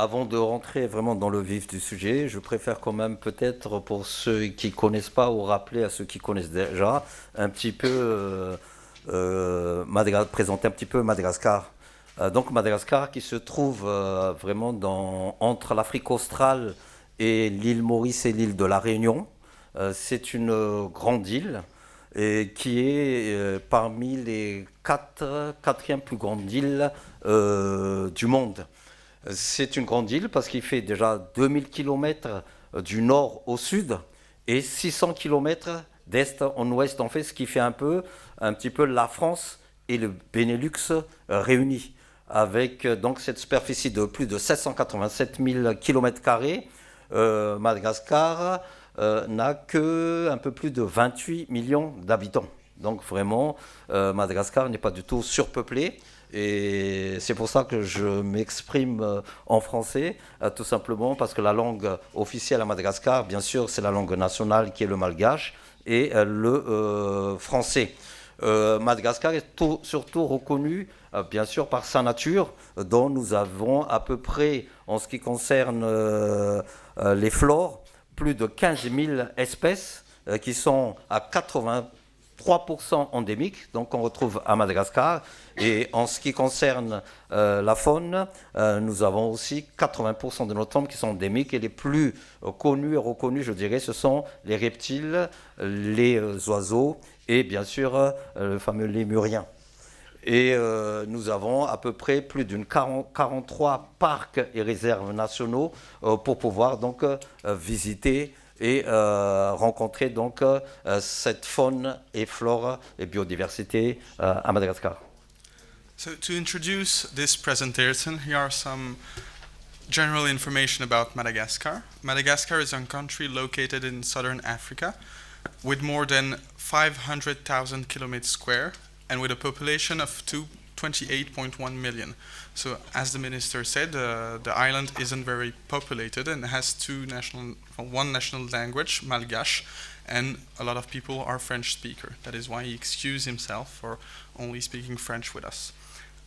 Avant de rentrer vraiment dans le vif du sujet, je préfère quand même peut-être pour ceux qui connaissent pas ou rappeler à ceux qui connaissent déjà un petit peu présenter un petit peu Madagascar. Donc Madagascar qui se trouve vraiment entre l'Afrique australe et l'île Maurice et l'île de la Réunion. C'est une grande île et qui est parmi les quatrième plus grandes îles du monde. C'est une grande île parce qu'il fait déjà 2000 km du nord au sud et 600 km d'est en ouest, en fait, ce qui fait un petit peu la France et le Benelux réunis, avec donc cette superficie de plus de 787 000 km². Madagascar n'a que un peu plus de 28 millions d'habitants. Donc vraiment, Madagascar n'est pas du tout surpeuplé. Et c'est pour ça que je m'exprime en français, tout simplement parce que la langue officielle à Madagascar, bien sûr, c'est la langue nationale qui est le malgache et le français. Madagascar est surtout reconnu, bien sûr, par sa nature, dont nous avons à peu près, en ce qui concerne les flores, plus de 15 000 espèces qui sont à 83% endémiques, donc on retrouve à Madagascar. Et en ce qui concerne la faune, nous avons aussi 80% de nos tombes qui sont endémiques et les plus connus et reconnus, je dirais, ce sont les reptiles, les oiseaux et bien sûr le fameux lémurien. Et nous avons à peu près plus d'une 43 parcs et réserves nationaux pour pouvoir donc visiter et rencontrer donc cette faune et flore et biodiversité à Madagascar. So, to introduce this presentation, here are some general information about Madagascar. Madagascar is a country located in southern Africa with more than 500,000 kilometers square and with a population of 28.1 million. So, as the minister said, the island isn't very populated and has one national language, Malgache, and a lot of people are French speaker. That is why he excused himself for only speaking French with us.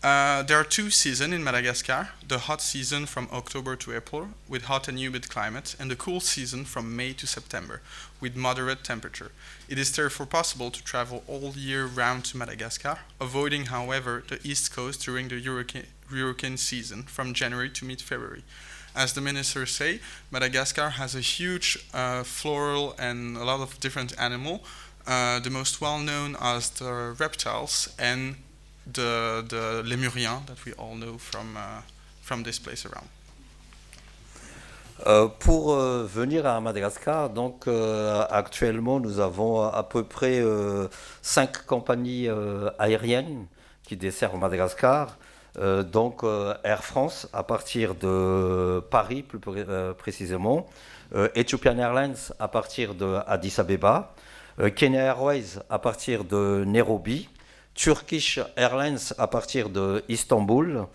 There are two seasons in Madagascar, the hot season from October to April with hot and humid climate, and the cool season from May to September with moderate temperature. It is therefore possible to travel all year round to Madagascar, avoiding however the east coast during the hurricane season from January to mid-February. As the minister say, Madagascar has a huge floral and a lot of different animals. The most well known are the reptiles and the Lémurien that we all know from this place around. Pour venir à Madagascar, donc actuellement nous avons à peu près 5 compagnies aériennes qui desservent Madagascar. Donc Air France à partir de Paris plus précisément, Ethiopian Airlines à partir de Addis Abeba, Kenya Airways à partir de Nairobi, Turkish Airlines à partir de Istanbul,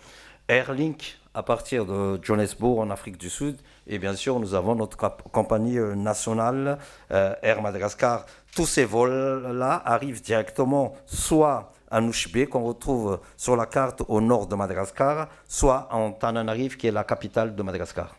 Airlink à partir de Johannesburg en Afrique du Sud et bien sûr nous avons notre compagnie nationale Air Madagascar. Tous ces vols-là arrivent directement soit à Nouchibé qu'on retrouve sur la carte au nord de Madagascar, soit en Tananarive qui est la capitale de Madagascar.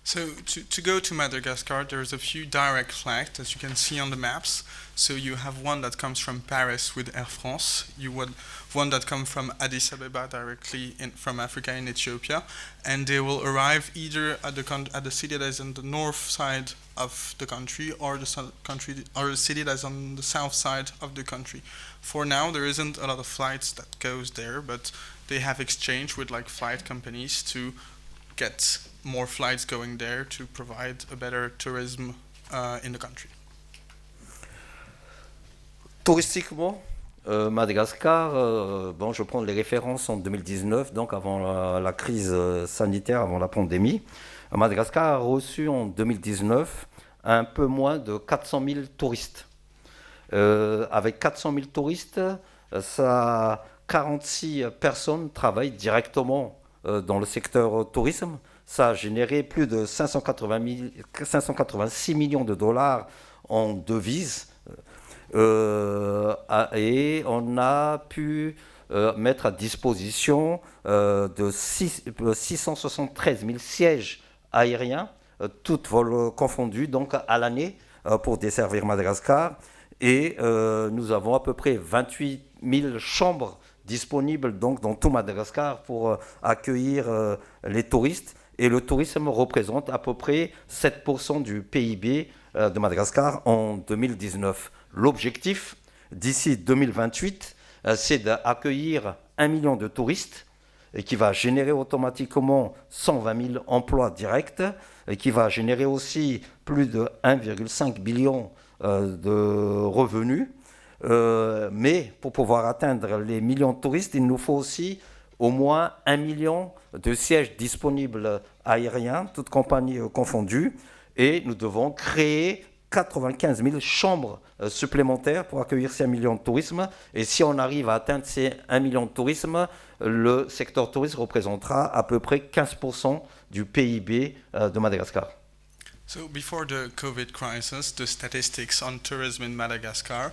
So to go to Madagascar, there's a few direct flights as you can see on the maps. So you have one that comes from Paris with Air France. You would one that comes from Addis Abeba directly from Africa in Ethiopia, and they will arrive either at the city that is on the north side of the country or the city that is on the south side of the country. For now, there isn't a lot of flights that goes there, but they have exchanged with like flight companies to get more flights going there to provide a better tourism in the country. Touristiquement, Madagascar, bon, je prends les références en 2019, donc avant la crise sanitaire, avant la pandémie. Madagascar a reçu en 2019 un peu moins de 400 000 touristes. Avec 400 000 touristes, 46 personnes travaillent directement dans le secteur tourisme. Ça a généré plus de 586 millions de dollars en devises. Et on a pu mettre à disposition de 673 000 sièges aériens, toutes vols confondus, donc à l'année, pour desservir Madagascar. Et nous avons à peu près 28 000 chambres disponibles donc, dans tout Madagascar pour accueillir les touristes. Et le tourisme représente à peu près 7% du PIB de Madagascar en 2019. L'objectif, d'ici 2028, c'est d'accueillir 1 million de touristes et qui va générer automatiquement 120 000 emplois directs et qui va générer aussi plus de 1,5 billion de revenus. Mais pour pouvoir atteindre les millions de touristes, il nous faut aussi au moins 1 million de sièges disponibles aériens, toutes compagnies confondues, et nous devons créer 95 000 chambres supplémentaires pour accueillir ces 1 million de tourisme. Et si on arrive à atteindre ces 1 million de tourisme, le secteur tourisme représentera à peu près 15% du PIB de Madagascar. So before the COVID crisis, the statistics on tourism in Madagascar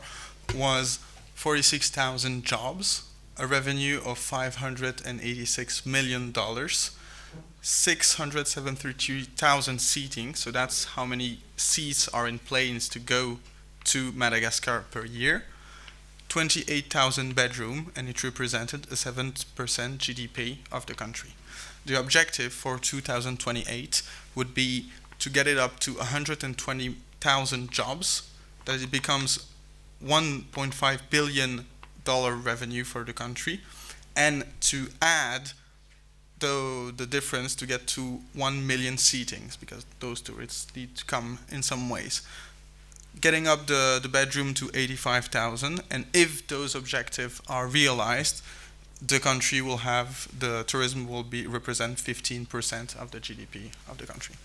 was 46,000 jobs, a revenue of $586 million, 673,000 seating, so that's how many seats are in planes to go to Madagascar per year, 28,000 bedroom, and it represented a 7% GDP of the country. The objective for 2028 would be to get it up to 120,000 jobs, that it becomes $1.5 billion revenue for the country, and to add the difference to get to 1 million seatings, because those tourists need to come in some ways. Getting up the bedroom to 85,000, and if those objectives are realized, the country will have, the tourism will represent 15% of the GDP of the country.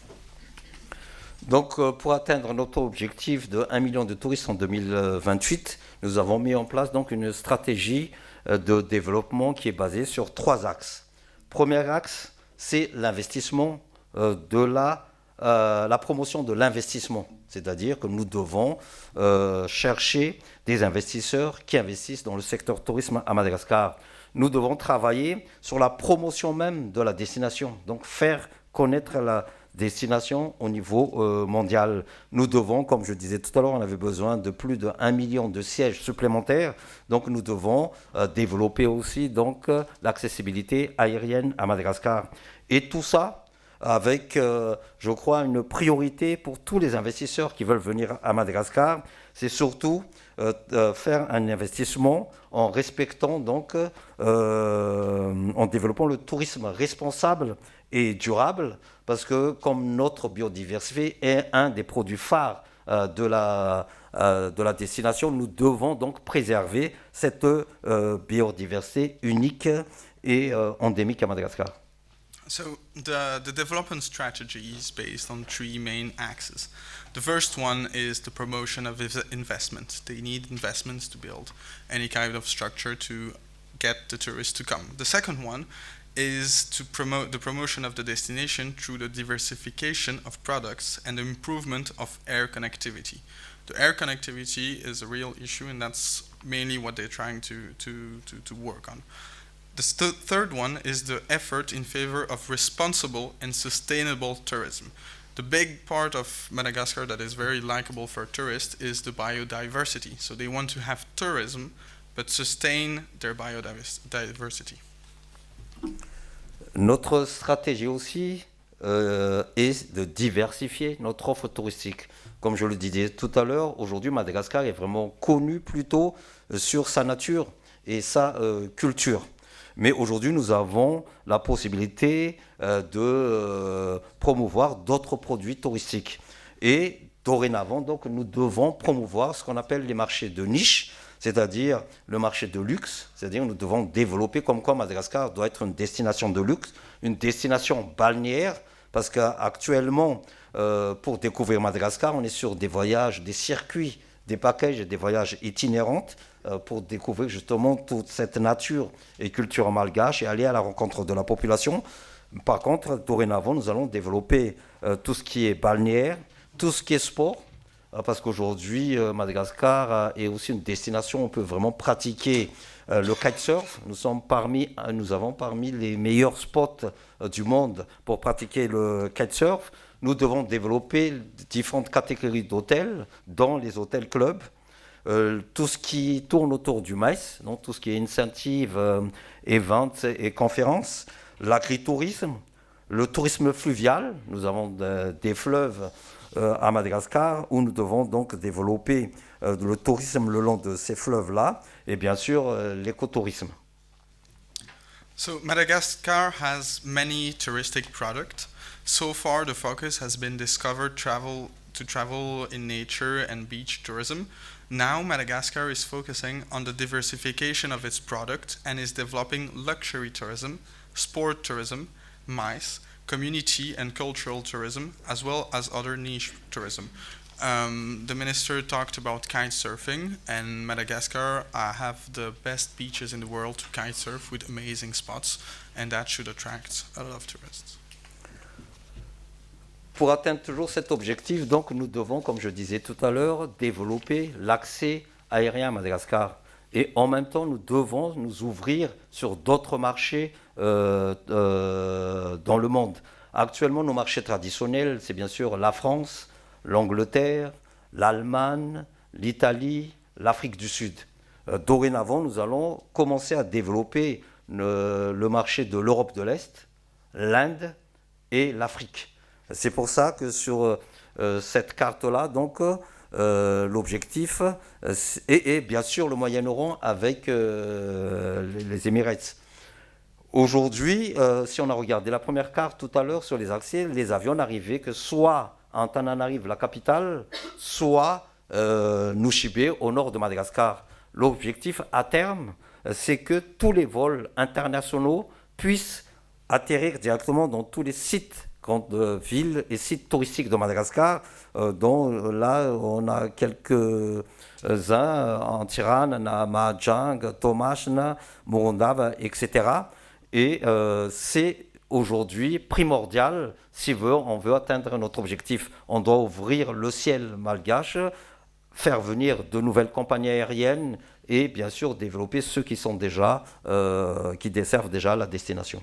Donc, pour atteindre notre objectif de 1 million de touristes en 2028, nous avons mis en place donc une stratégie de développement qui est basée sur 3 axes. Premier axe, c'est l'investissement la promotion de l'investissement. C'est-à-dire que nous devons chercher des investisseurs qui investissent dans le secteur tourisme à Madagascar. Nous devons travailler sur la promotion même de la destination, donc faire connaître la destination au niveau mondial. Nous devons, comme je disais tout à l'heure, on avait besoin de plus de 1 million de sièges supplémentaires, donc nous devons développer aussi donc, l'accessibilité aérienne à Madagascar. Et tout ça avec, je crois, une priorité pour tous les investisseurs qui veulent venir à Madagascar, c'est surtout faire un investissement en respectant donc, en développant le tourisme responsable et durable, parce que comme notre biodiversité est un des produits phares de la destination, nous devons donc préserver cette biodiversité unique et endémique à Madagascar. So the development strategy is based on 3 main axes. The first one is the promotion of investment. They need investments to build any kind of structure to get the tourists to come. The second one is to promote the promotion of the destination through the diversification of products and the improvement of air connectivity. The air connectivity is a real issue, and that's mainly what they're trying to work on. The third one is the effort in favor of responsible and sustainable tourism. The big part of Madagascar that is very likable for tourists is the biodiversity. So they want to have tourism, but sustain their biodiversity. Notre stratégie aussi est de diversifier notre offre touristique. Comme je le disais tout à l'heure, aujourd'hui Madagascar est vraiment connu plutôt sur sa nature et sa culture. Mais aujourd'hui, nous avons la possibilité de promouvoir d'autres produits touristiques. Et dorénavant, donc, nous devons promouvoir ce qu'on appelle les marchés de niche, c'est-à-dire le marché de luxe, c'est-à-dire nous devons développer comme quoi Madagascar doit être une destination de luxe, une destination balnéaire, parce qu'actuellement, pour découvrir Madagascar, on est sur des voyages, des circuits, des packages et des voyages itinérants pour découvrir justement toute cette nature et culture malgache et aller à la rencontre de la population. Par contre, dorénavant, nous allons développer tout ce qui est balnéaire, tout ce qui est sport, parce qu'aujourd'hui, Madagascar est aussi une destination où on peut vraiment pratiquer Le kitesurf, nous avons parmi les meilleurs spots du monde pour pratiquer le kitesurf. Nous devons développer différentes catégories d'hôtels dans les hôtels clubs. Tout ce qui tourne autour du MICE, donc tout ce qui est incentive, events et conférences, l'agritourisme, le tourisme fluvial. Nous avons des fleuves à Madagascar où nous devons donc développer le tourisme le long de ces fleuves-là et bien sûr l'écotourisme. So Madagascar has many touristic products. So far the focus has been to travel in nature and beach tourism. Now Madagascar is focusing on the diversification of its product and is developing luxury tourism, sport tourism, MICE, community and cultural tourism, as well as other niche tourism. The minister talked about kite surfing, and Madagascar have the best beaches in the world to kite surf with amazing spots, and that should attract a lot of tourists. Pour atteindre toujours cet objectif, donc, nous devons, comme je disais tout à l'heure, développer l'accès aérien à Madagascar. Et en même temps, nous devons nous ouvrir sur d'autres marchés dans le monde. Actuellement, nos marchés traditionnels, c'est bien sûr la France, l'Angleterre, l'Allemagne, l'Italie, l'Afrique du Sud. Dorénavant, nous allons commencer à développer le marché de l'Europe de l'Est, l'Inde et l'Afrique. C'est pour ça que sur cette carte-là, donc, l'objectif est bien sûr le Moyen-Orient avec les Émirats. Aujourd'hui, si on a regardé la première carte tout à l'heure sur les accès, les avions n'arrivaient que soit à Antananarive, la capitale, soit Nushibé, au nord de Madagascar. L'objectif à terme, c'est que tous les vols internationaux puissent atterrir directement dans tous les sites, grandes villes et sites touristiques de Madagascar, dont là on a quelques-uns en Tirana, Mahajang, Tomashna, Morondava, etc. Et c'est aujourd'hui primordial si on veut atteindre notre objectif. On doit ouvrir le ciel malgache, faire venir de nouvelles compagnies aériennes et bien sûr développer ceux qui sont déjà, qui desservent déjà la destination.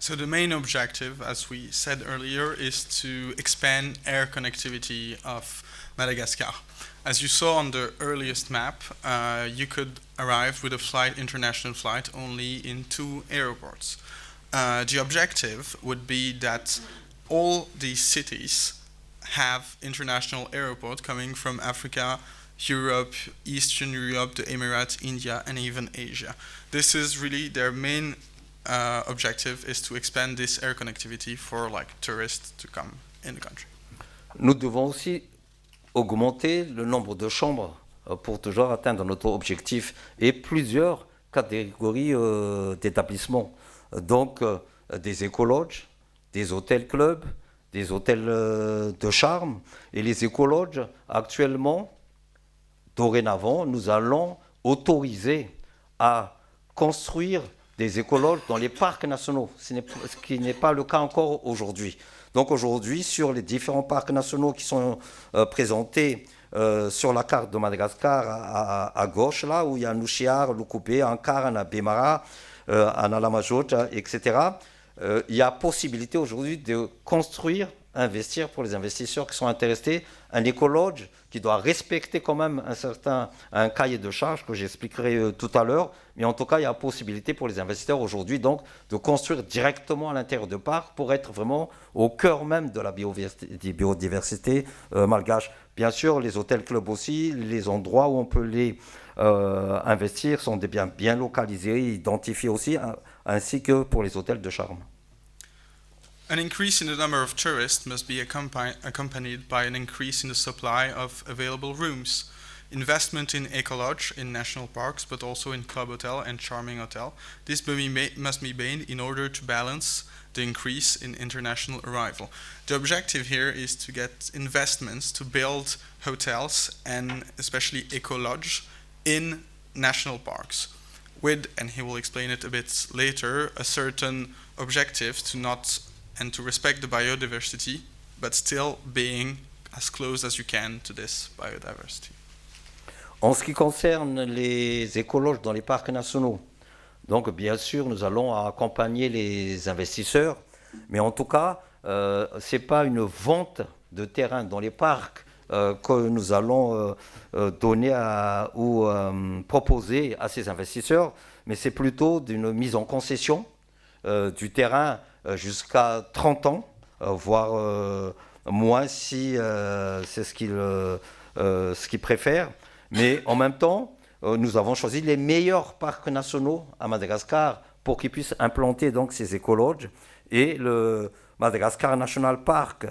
So the main objective, as we said earlier, is to expand air connectivity of Madagascar. As you saw on the earliest map, you could arrive with a international flight only in 2 airports. The objective would be that all these cities have international airport coming from Africa, Europe, Eastern Europe, the Emirates, India, and even Asia. This is really their main objective, is to expand this air connectivity for tourists to come in the country. Nous devons aussi augmenter le nombre de chambres pour toujours atteindre notre objectif et plusieurs catégories d'établissements. Donc des écologes, des hôtels clubs, des hôtels de charme. Et les écologes, actuellement, dorénavant, nous allons autoriser à construire des écologes dans les parcs nationaux, ce qui n'est pas le cas encore aujourd'hui. Donc aujourd'hui, sur les différents parcs nationaux qui sont présentés sur la carte de Madagascar à gauche, là où il y a Nuchiar, Lukube, Ankara, Bemara, Analamajota, etc., il y a possibilité aujourd'hui de construire, investir pour les investisseurs qui sont intéressés, un écologe qui doit respecter quand même un cahier de charges que j'expliquerai tout à l'heure, mais en tout cas il y a possibilité pour les investisseurs aujourd'hui donc de construire directement à l'intérieur de parc pour être vraiment au cœur même de la biodiversité malgache. Bien sûr, les hôtels clubs aussi, les endroits où on peut les investir sont des biens bien localisés, identifiés aussi, ainsi que pour les hôtels de charme. An increase in the number of tourists must be accompanied by an increase in the supply of available rooms. Investment in eco-lodge in national parks, but also in club hotel and charming hotel. This must be made in order to balance the increase in international arrival. The objective here is to get investments to build hotels and especially eco-lodge in national parks with, and he will explain it a bit later, a certain objective to respect the biodiversity, but still being as close as you can to this biodiversity. En ce qui concerne les écologes dans les parcs nationaux, donc bien sûr, nous allons accompagner les investisseurs, mais en tout cas, ce n'est pas une vente de terrain dans les parcs que nous allons donner ou proposer à ces investisseurs, mais c'est plutôt d'une mise en concession du terrain jusqu'à 30 ans, voire moins si c'est ce qu'ils préfèrent. Mais en même temps, nous avons choisi les meilleurs parcs nationaux à Madagascar pour qu'ils puissent implanter donc ces écologes. Et le Madagascar National Park,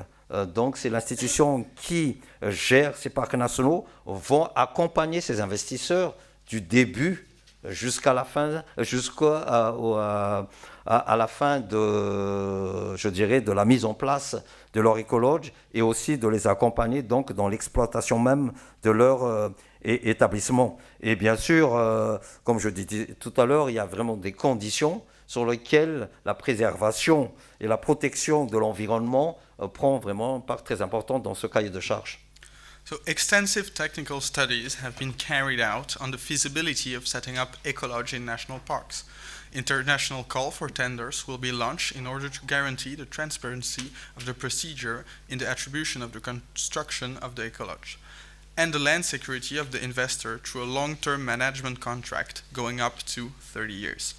donc c'est l'institution qui gère ces parcs nationaux, vont accompagner ces investisseurs du début jusqu'à la fin, à la fin de, je dirais, de la mise en place de leur écologe et aussi de les accompagner donc dans l'exploitation même de leur établissement. Et bien sûr, comme je disais tout à l'heure, il y a vraiment des conditions sur lesquelles la préservation et la protection de l'environnement prend vraiment une part très importante dans ce cahier de charges. So extensive technical studies have been carried out on the feasibility of setting up ecology in national parks. International call for tenders will be launched in order to guarantee the transparency of the procedure in the attribution of the construction of the ecology, and the land security of the investor through a long-term management contract going up to 30 years.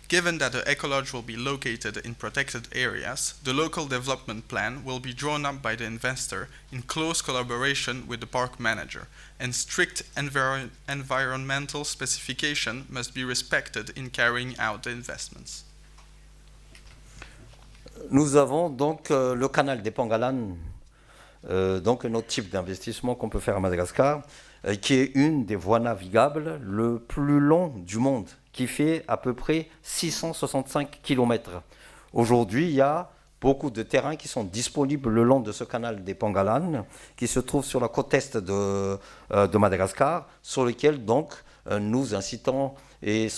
Given that the ecolodge will be located in protected areas, the local development plan will be drawn up by the investor in close collaboration with the park manager, and strict environmental specifications must be respected in carrying out the investments. Nous avons donc le canal des Pangalan, donc un autre type d'investissement qu'on peut faire à Madagascar, qui est une des voies navigables le plus long du monde, qui fait à peu près 665 km. Aujourd'hui, il y a beaucoup de terrains qui sont disponibles le long de ce canal des Pangalan, qui se trouve sur la côte est de Madagascar, sur lequel donc nous incitons et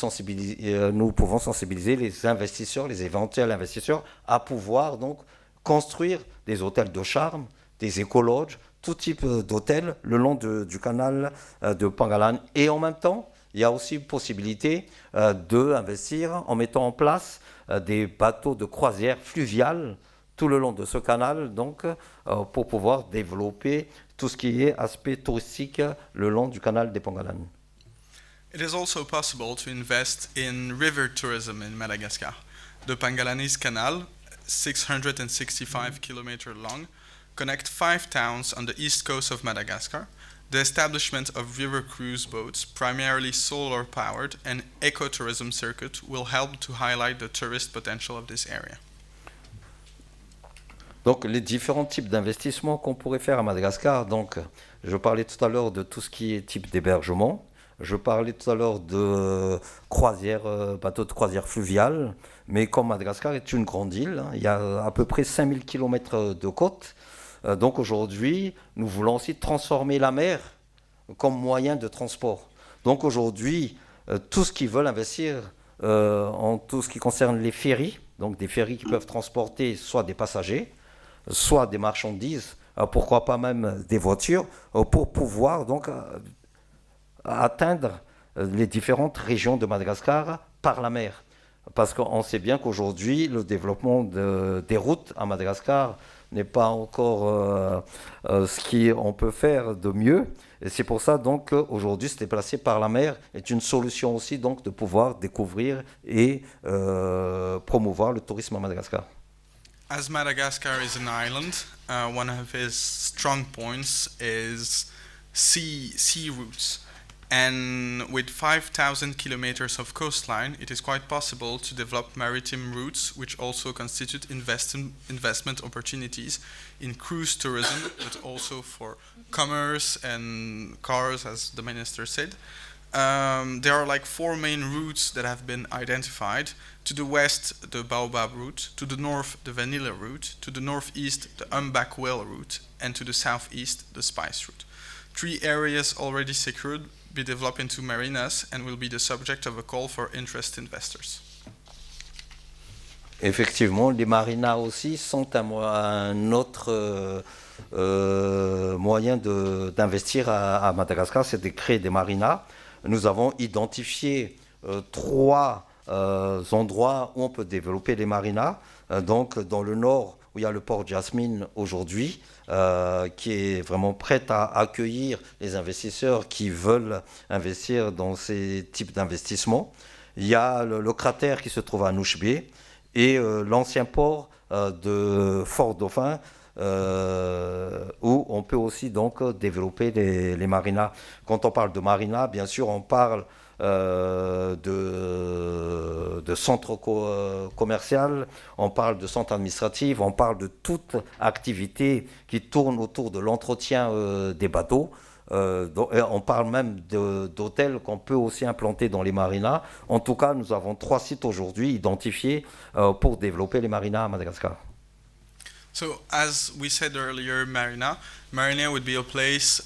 nous pouvons sensibiliser les investisseurs, les éventuels investisseurs, à pouvoir donc construire des hôtels de charme, des écologes, tout type d'hôtels le long du canal de Pangalan. Et en même temps, il y a aussi possibilité d'investir en mettant en place des bateaux de croisière fluviales tout le long de ce canal, donc pour pouvoir développer tout ce qui est aspect touristique le long du canal des Pangalan. It is also possible to invest in river tourism in Madagascar. The Pangalanese Canal, 665 km long, connects 5 towns on the east coast of Madagascar. The establishment of river cruise boats, primarily solar-powered, and ecotourism circuit will help to highlight the tourist potential of this area. Donc les différents types d'investissements qu'on pourrait faire à Madagascar, donc je parlais tout à l'heure de tout ce qui est type d'hébergement, je parlais tout à l'heure de bateaux de croisière fluviale, mais comme Madagascar est une grande île, il y a à peu près 5000 km de côte. Donc aujourd'hui, nous voulons aussi transformer la mer comme moyen de transport. Donc aujourd'hui, tous ceux qui veulent investir en tout ce qui concerne les ferries, donc des ferries qui peuvent transporter soit des passagers, soit des marchandises, pourquoi pas même des voitures, pour pouvoir donc atteindre les différentes régions de Madagascar par la mer. Parce qu'on sait bien qu'aujourd'hui, le développement des routes à Madagascar n'est pas encore ce qu'on peut faire de mieux. Et c'est pour ça donc qu'aujourd'hui, se déplacer par la mer est une solution aussi donc de pouvoir découvrir et promouvoir le tourisme à Madagascar. As Madagascar is an island, one of its strong points is sea routes. And with 5,000 kilometers of coastline, it is quite possible to develop maritime routes, which also constitute investment opportunities in cruise tourism, but also for commerce and cars, as the minister said. There are like 4 main routes that have been identified. To the west, the Baobab route. To the north, the Vanilla route. To the northeast, the Umbak Whale route. And to the southeast, the Spice route. 3 areas already secured be developed into marinas and will be the subject of a call for interest investors. Effectivement, les marinas aussi sont un autre moyen d'investir à Madagascar, c'est de créer des marinas. Nous avons identifié trois endroits où on peut développer les marinas. Donc dans le nord, où il y a le port Jasmine aujourd'hui, qui est vraiment prêt à accueillir les investisseurs qui veulent investir dans ces types d'investissements. Il y a le cratère qui se trouve à Nouchbé et l'ancien port de Fort Dauphin, où on peut aussi donc développer les marinas. Quand on parle de marinas, bien sûr, on parle de centre commercial, on parle de centre administratif, on parle de toute activité qui tourne autour de l'entretien des bateaux. On parle même d'hôtels qu'on peut aussi implanter dans les marinas. En tout cas, nous avons 3 sites aujourd'hui identifiés pour développer les marinas à Madagascar. So, as we said earlier, Marina would be a place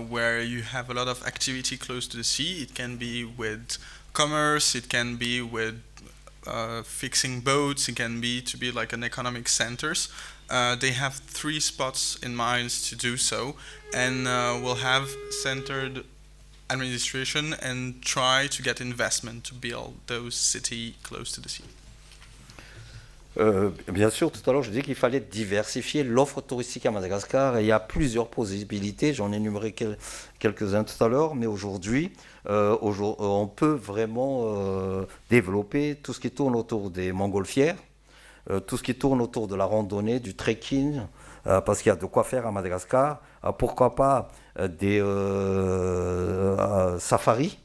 where you have a lot of activity close to the sea. It can be with commerce, it can be with fixing boats, it can be to be like an economic centers. They have 3 spots in mind to do so, and will have centered administration and try to get investment to build those cities close to the sea. Bien sûr, tout à l'heure, je dis qu'il fallait diversifier l'offre touristique à Madagascar. Et il y a plusieurs possibilités. J'en ai énuméré quelques-uns tout à l'heure. Mais aujourd'hui, on peut vraiment développer tout ce qui tourne autour des montgolfières, tout ce qui tourne autour de la randonnée, du trekking, parce qu'il y a de quoi faire à Madagascar. Pourquoi pas des safaris,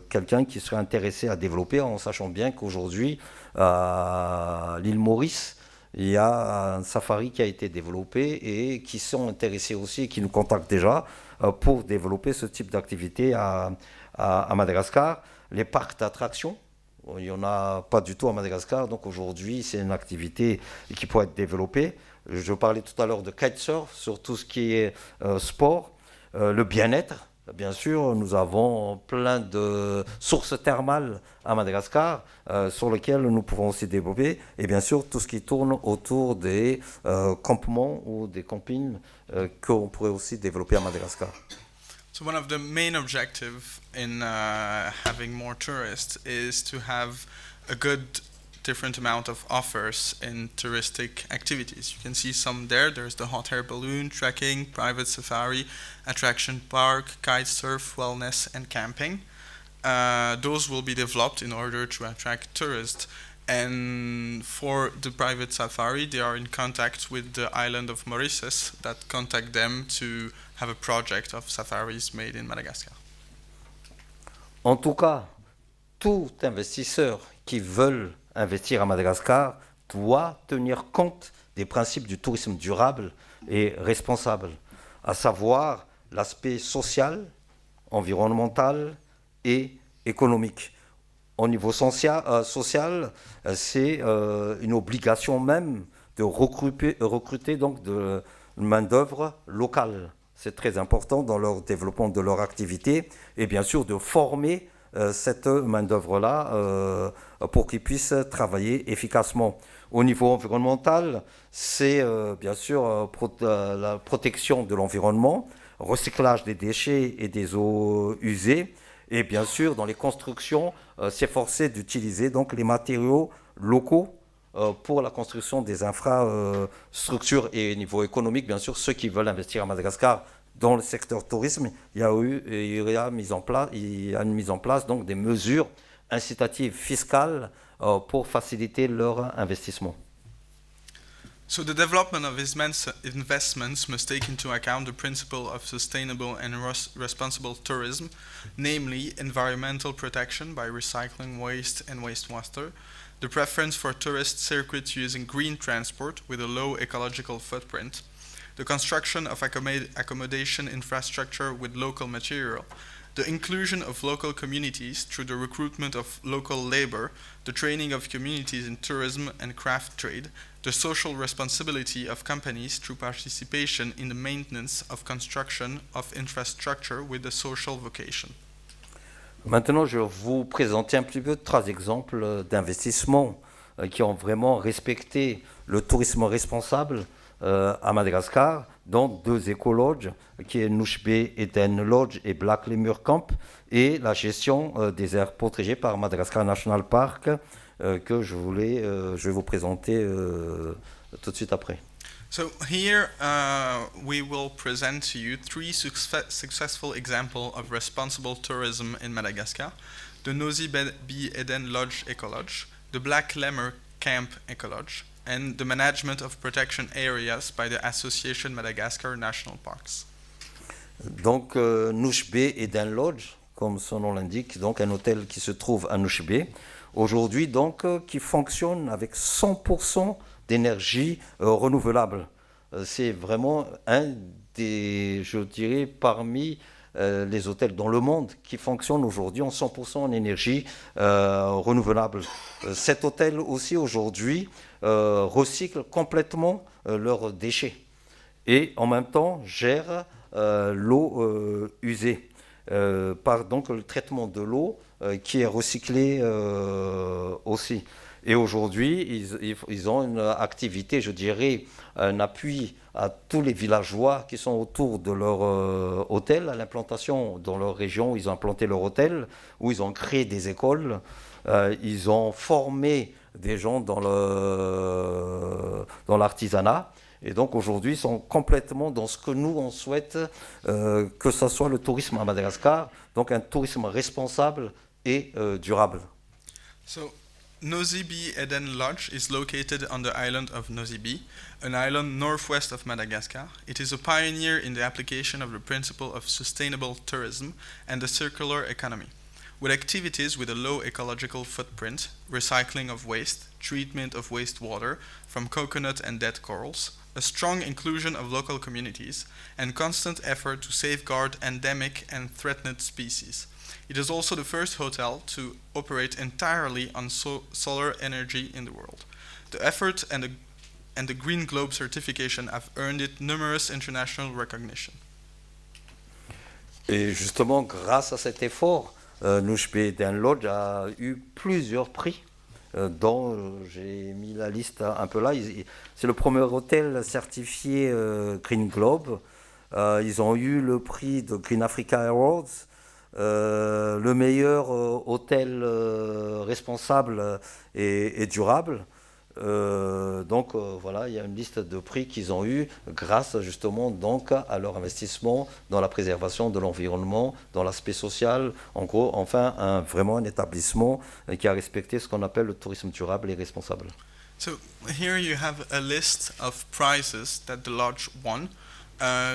quelqu'un qui serait intéressé à développer, en sachant bien qu'aujourd'hui, à l'île Maurice, il y a un safari qui a été développé et qui sont intéressés aussi et qui nous contactent déjà pour développer ce type d'activité à Madagascar. Les parcs d'attractions, il n'y en a pas du tout à Madagascar, donc aujourd'hui c'est une activité qui pourrait être développée. Je parlais tout à l'heure de kitesurf, sur tout ce qui est sport, le bien-être. Bien sûr, nous avons plein de sources thermales à Madagascar sur lesquelles nous pouvons aussi développer. Et bien sûr, tout ce qui tourne autour des campements ou des campings qu'on pourrait aussi développer à Madagascar. So one of the main objectives in having more tourists is to have a good different amount of offers in touristic activities. You can see some there. There's the hot air balloon, trekking, private safari, attraction park, kite surf, wellness, and camping. Those will be developed in order to attract tourists. And for the private safari, they are in contact with the island of Mauritius that contact them to have a project of safaris made in Madagascar. En tout cas, tout investisseur qui veut investir à Madagascar doit tenir compte des principes du tourisme durable et responsable, à savoir l'aspect social, environnemental et économique. Au niveau social, c'est une obligation même de recruter donc de main-d'œuvre locale. C'est très important dans leur développement de leur activité et bien sûr de former cette main-d'œuvre-là pour qu'ils puissent travailler efficacement. Au niveau environnemental, c'est bien sûr la protection de l'environnement, recyclage des déchets et des eaux usées, et bien sûr dans les constructions, s'efforcer d'utiliser donc les matériaux locaux pour la construction des infrastructures. Et au niveau économique, bien sûr, ceux qui veulent investir à Madagascar dans le secteur tourisme, il y a une mise en place donc des mesures incitatives fiscales pour faciliter leur investissement. So the development of investments must take into account the principle of sustainable and responsible tourism, namely environmental protection by recycling waste and wastewater, the preference for tourist circuits using green transport with a low ecological footprint, the construction of accommodation infrastructure with local material, the inclusion of local communities through the recruitment of local labor, the training of communities in tourism and craft trade, the social responsibility of companies through participation in the maintenance of construction of infrastructure with a social vocation. Maintenant, je vais vous présenter un petit peu 3 exemples d'investissements qui ont vraiment respecté le tourisme responsable à Madagascar, dont 2 éco-lodges, qui est Nush Bay Eden Lodge et Black Lemur Camp, et la gestion des aires protégées par Madagascar National Park, que je vais vous présenter tout de suite après. So here we will present to you 3 successful examples of responsible tourism in Madagascar: the Nosy Be Eden Lodge Ecolodge, the Black Lemur Camp Ecolodge, and the management of protection areas by the Association Madagascar National Parks. Donc Nush Bay Eden Lodge, comme son nom l'indique, donc un hôtel qui se trouve à Nush Bay, aujourd'hui donc qui fonctionne avec 100% d'énergie renouvelable. C'est vraiment un des, je dirais, parmi les hôtels dans le monde qui fonctionnent aujourd'hui en 100% en énergie renouvelable. Cet hôtel aussi aujourd'hui recycle complètement leurs déchets et en même temps gère l'eau usée par donc le traitement de l'eau qui est recyclé aussi. Et aujourd'hui, ils ont une activité, je dirais, un appui à tous les villageois qui sont autour de leur hôtel, à l'implantation dans leur région où ils ont implanté leur hôtel, où ils ont créé des écoles, ils ont formé des gens dans l'artisanat. Et donc aujourd'hui, ils sont complètement dans ce que nous, on souhaite que ce soit le tourisme à Madagascar, donc un tourisme responsable et durable. So, Nosy Be Eden Lodge is located on the island of Nosy Be, an island northwest of Madagascar. It is a pioneer in the application of the principle of sustainable tourism and the circular economy, with activities with a low ecological footprint, recycling of waste, treatment of wastewater from coconut and dead corals, a strong inclusion of local communities, and constant effort to safeguard endemic and threatened species. It is also the first hotel to operate entirely on solar energy in the world. The effort and the Green Globe certification have earned it numerous international recognition. Et justement, grâce à cet effort, Nush Bay Eden Lodge a eu plusieurs prix, dont j'ai mis la liste un peu là. C'est le premier hôtel certifié Green Globe. Ils ont eu le prix de Green Africa Awards. Le meilleur hôtel responsable et durable. Donc voilà, il y a une liste de prix qu'ils ont eu grâce justement donc à leur investissement dans la préservation de l'environnement, dans l'aspect social, en gros, enfin vraiment un établissement qui a respecté ce qu'on appelle le tourisme durable et responsable. So here you have a list of prizes that the lodge won.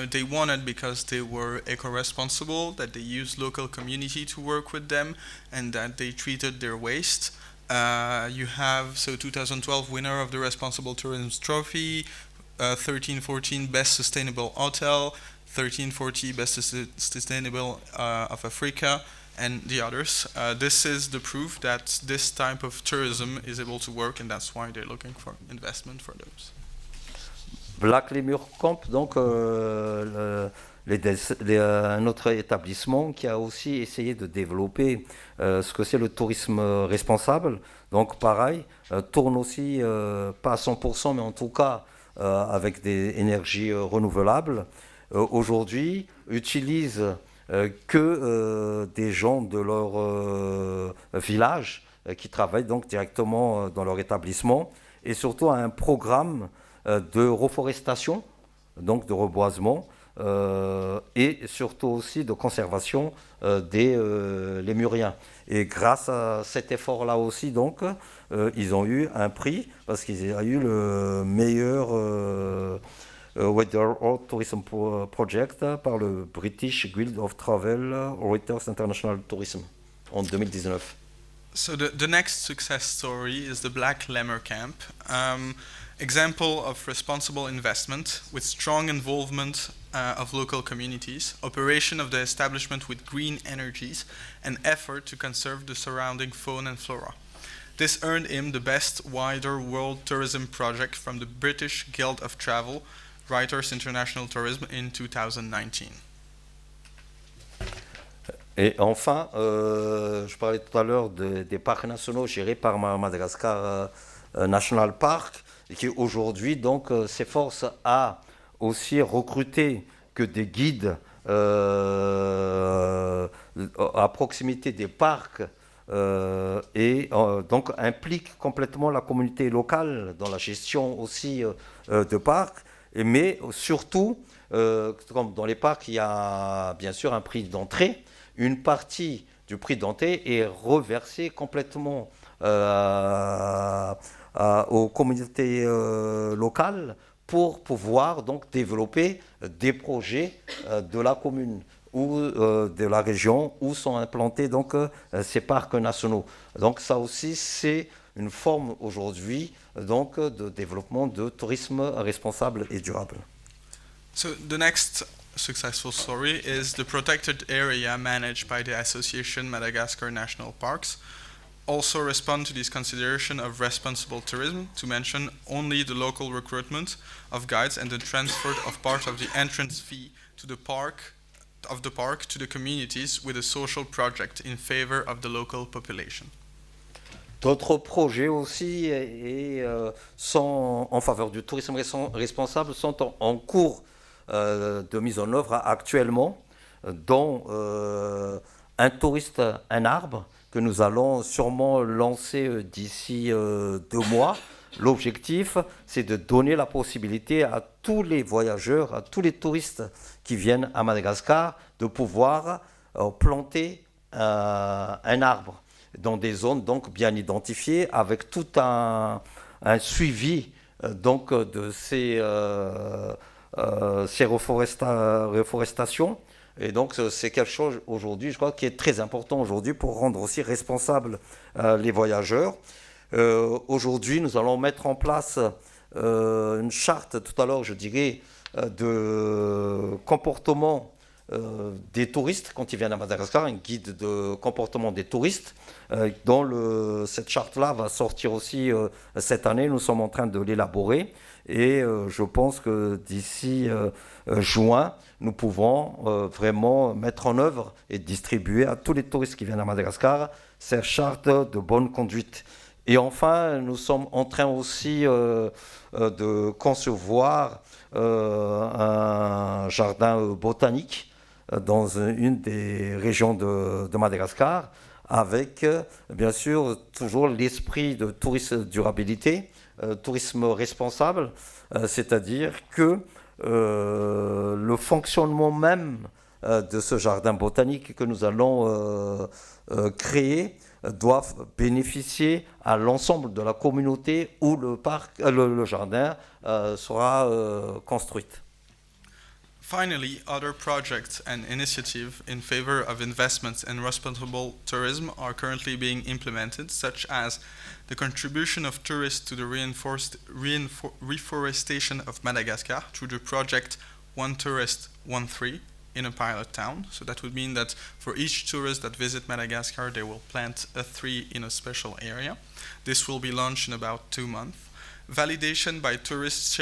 They won it because they were eco-responsible, that they used local community to work with them, and that they treated their waste. You have 2012 winner of the Responsible Tourism Trophy, 1314 Best Sustainable Hotel, 1340 Best Sustainable of Africa, and the others. This is the proof that this type of tourism is able to work, and that's why they're looking for investment for those. Black Lemur Camp, donc un autre établissement qui a aussi essayé de développer ce que c'est le tourisme responsable. Donc pareil, tourne aussi pas à 100%, mais en tout cas avec des énergies renouvelables. Aujourd'hui, utilise que des gens de leur village qui travaillent donc directement dans leur établissement, et surtout à un programme de reforestation, donc de reboisement, et surtout aussi de conservation des lémuriens. Et grâce à cet effort-là aussi, donc, ils ont eu un prix, parce qu'ils ont eu le meilleur Weather Tourism Project par le British Guild of Travel Reuters International Tourism en 2019. So the next success story is the Black Lemur Camp. Example of responsible investment with strong involvement of local communities, operation of the establishment with green energies, and effort to conserve the surrounding fauna and flora. This earned him the Best Wider World Tourism Project from the British Guild of Travel Writers International Tourism in 2019. Et enfin, je parlais tout à l'heure des parcs nationaux gérés par Madagascar National Park, et qui aujourd'hui donc s'efforce à aussi recruter que des guides à proximité des parcs et donc implique complètement la communauté locale dans la gestion aussi de parcs, mais surtout, comme dans les parcs, il y a bien sûr un prix d'entrée. Une partie du prix d'entrée est reversée complètement aux communautés locales pour pouvoir donc développer des projets de la commune ou de la région où sont implantés donc ces parcs nationaux. Donc ça aussi c'est une forme aujourd'hui donc de développement de tourisme responsable et durable. So the next successful story is the protected area managed by the Association Madagascar National Parks. Also respond to this consideration of responsible tourism, to mention only the local recruitment of guides and the transfer of part of the entrance fee to the park to the communities with a social project in favor of the local population. D'autres projets aussi sont en faveur du tourisme responsable sont en cours de mise en œuvre actuellement, dont un touriste, un arbre, que nous allons sûrement lancer d'ici 2 mois. L'objectif, c'est de donner la possibilité à tous les voyageurs, à tous les touristes qui viennent à Madagascar, de pouvoir planter un arbre dans des zones donc bien identifiées, avec tout un suivi donc de ces reforestations. Et donc c'est quelque chose aujourd'hui, je crois, qui est très important aujourd'hui pour rendre aussi responsables les voyageurs. Aujourd'hui, nous allons mettre en place une charte, tout à l'heure je dirais, de comportement des touristes quand ils viennent à Madagascar, un guide de comportement des touristes, dont cette charte-là va sortir aussi cette année. Nous sommes en train de l'élaborer et je pense que d'ici juin, nous pouvons vraiment mettre en œuvre et distribuer à tous les touristes qui viennent à Madagascar cette charte de bonne conduite. Et enfin, nous sommes en train aussi de concevoir un jardin botanique dans une des régions de Madagascar, avec bien sûr toujours l'esprit de tourisme durabilité, tourisme responsable, c'est-à-dire que le fonctionnement même de ce jardin botanique que nous allons créer doivent bénéficier à l'ensemble de la communauté où le jardin sera construit. Finally, other projects and initiatives in favor of investments and responsible tourism are currently being implemented, such as the contribution of tourists to the reforestation of Madagascar through the project One Tourist, One Tree in a pilot town. So that would mean that for each tourist that visit Madagascar, they will plant a tree in a special area. This will be launched in about 2 months. Validation by tourist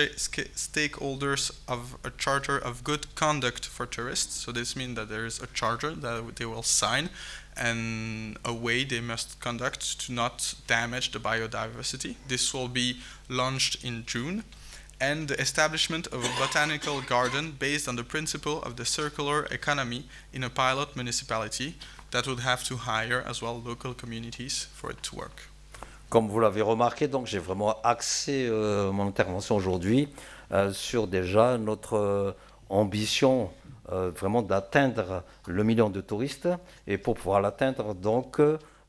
stakeholders of a charter of good conduct for tourists. So this means that there is a charter that they will sign and a way they must conduct to not damage the biodiversity. This will be launched in June. And the establishment of a botanical garden based on the principle of the circular economy in a pilot municipality that would have to hire as well local communities for it to work. Comme vous l'avez remarqué, donc j'ai vraiment axé mon intervention aujourd'hui sur déjà notre ambition vraiment d'atteindre le million de touristes. Et pour pouvoir l'atteindre, donc,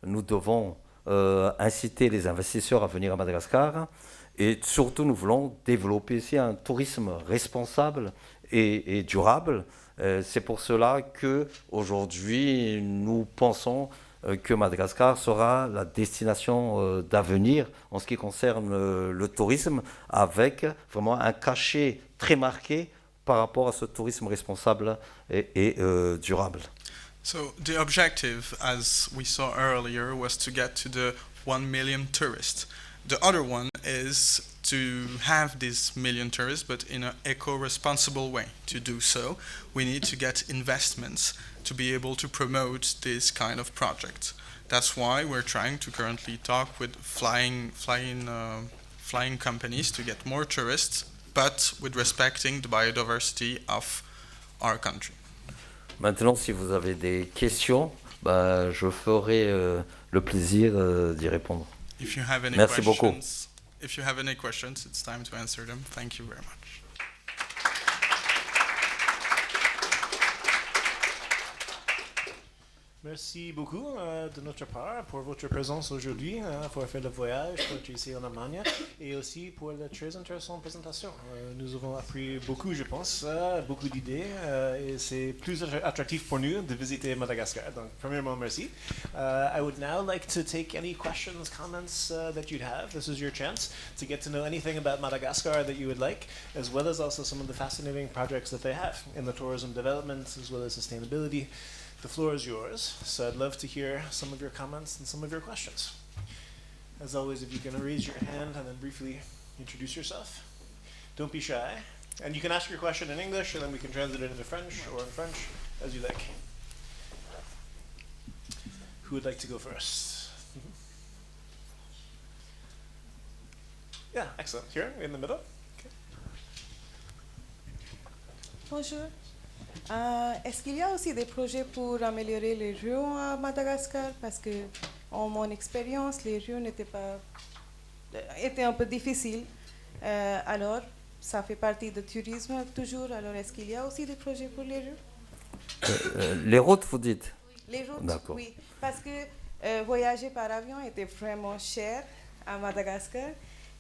nous devons inciter les investisseurs à venir à Madagascar. Et surtout, nous voulons développer ici un tourisme responsable et durable. C'est pour cela qu'aujourd'hui, nous pensons que Madagascar sera la destination d'avenir en ce qui concerne le tourisme, avec vraiment un cachet très marqué par rapport à ce tourisme responsable et durable. So the objective, as we saw earlier, was to get to the 1 million tourists. The other one is to have these million tourists, but in an eco-responsible way. To do so, we need to get investments to be able to promote this kind of project. That's why we're trying to currently talk with flying companies to get more tourists, but with respecting the biodiversity of our country. Maintenant, si vous avez des questions, je ferai le plaisir d'y répondre. If you have any Merci questions, beaucoup. If you have any questions, it's time to answer them. Thank you very much. Merci beaucoup de notre part pour votre présence aujourd'hui, pour faire le voyage, pour être ici en Allemagne et aussi pour la très intéressante présentation. Nous avons appris beaucoup, je pense, beaucoup d'idées et c'est plus attractif pour nous de visiter Madagascar. Donc, premièrement, merci. I would now like to take any questions, comments that you'd have. This is your chance to get to know anything about Madagascar that you would like, as well as also some of the fascinating projects that they have in the tourism development as well as sustainability. The floor is yours, so I'd love to hear some of your comments and some of your questions. As always, if you can raise your hand and then briefly introduce yourself. Don't be shy. And you can ask your question in English, and then we can translate it into French, or in French, as you like. Who would like to go first? Yeah, excellent. Here, in the middle. Okay. Bonjour. Est-ce qu'il y a aussi des projets pour améliorer les rues à Madagascar? Parce que, en mon expérience, les rues étaient un peu difficiles. Alors, ça fait partie du tourisme toujours. Alors, est-ce qu'il y a aussi des projets pour les rues? Les routes, vous dites? Les routes, D'accord. oui. Parce que voyager par avion était vraiment cher à Madagascar.